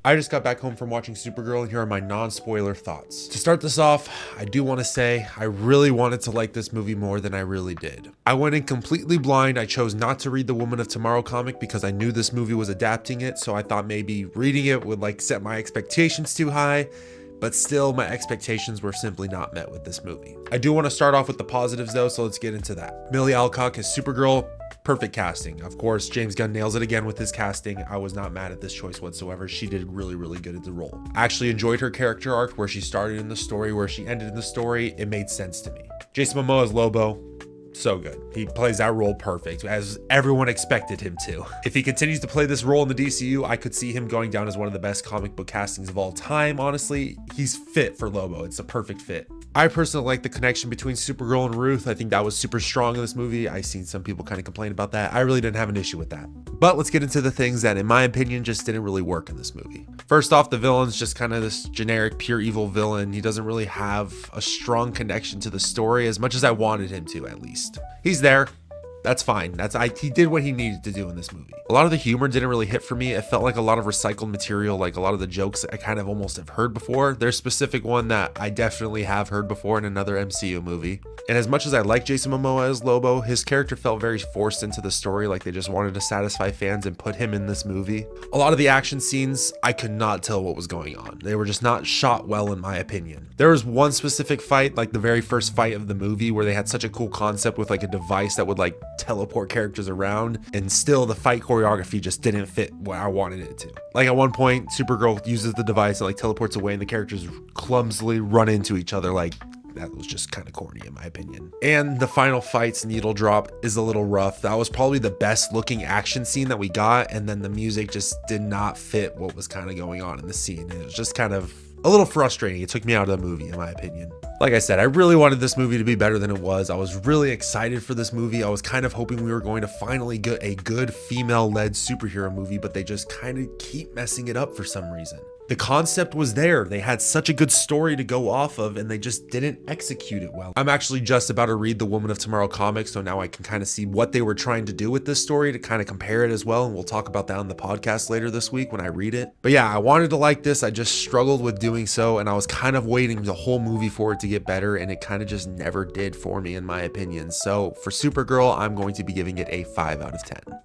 I just got back home from watching Supergirl, and here are my non-spoiler thoughts. To start this off, I do want to say I really wanted to like this movie more than I really did. I went in completely blind. I chose not to read the Woman of Tomorrow comic because I knew this movie was adapting it, so I thought maybe reading it would like set my expectations too high. But still, my expectations were simply not met with this movie. I do want to start off with the positives though, so let's get into that. Millie Alcock as Supergirl, perfect casting. Of course, James Gunn nails it again with his casting. I was not mad at this choice whatsoever. She did really, really good at the role. I actually enjoyed her character arc, where she started in the story, where she ended in the story. It made sense to me. Jason Momoa as Lobo, so good. He plays that role perfect, as everyone expected him to. If he continues to play this role in the DCU, I could see him going down as one of the best comic book castings of all time. Honestly, he's fit for Lobo. It's a perfect fit. I personally like the connection between Supergirl and Ruth. I think that was super strong in this movie. I've seen some people kind of complain about that. I really didn't have an issue with that. But let's get into the things that, in my opinion, just didn't really work in this movie. First off, the villain's just kind of this generic, pure evil villain. He doesn't really have a strong connection to the story, as much as I wanted him to, at least. He's there. That's fine. He did what he needed to do in this movie. A lot of the humor didn't really hit for me. It felt like a lot of recycled material, like a lot of the jokes I kind of almost have heard before. There's a specific one that I definitely have heard before in another MCU movie. And as much as I like Jason Momoa as Lobo, his character felt very forced into the story, like they just wanted to satisfy fans and put him in this movie. A lot of the action scenes, I could not tell what was going on. They were just not shot well, in my opinion. There was one specific fight, like the very first fight of the movie, where they had such a cool concept with like a device that would like teleport characters around, and still the fight choreography just didn't fit what I wanted it to. Like at one point, Supergirl uses the device and like teleports away, and the characters clumsily run into each other. Like, that was just kind of corny in my opinion. And the final fight's needle drop is a little rough. That was probably the best looking action scene that we got, and then the music just did not fit what was kind of going on in the scene. It was just kind of a little frustrating. It took me out of the movie, in my opinion. Like I said, I really wanted this movie to be better than it was. I was really excited for this movie. I was kind of hoping we were going to finally get a good female-led superhero movie, but they just kind of keep messing it up for some reason. The concept was there. They had such a good story to go off of, and they just didn't execute it well. I'm actually just about to read the Woman of Tomorrow comic, so now I can kind of see what they were trying to do with this story to kind of compare it as well, and we'll talk about that on the podcast later this week when I read it. But yeah, I wanted to like this. I just struggled with doing so, and I was kind of waiting the whole movie for it to get better, and it kind of just never did for me, in my opinion. So for Supergirl, I'm going to be giving it a 5 out of 10.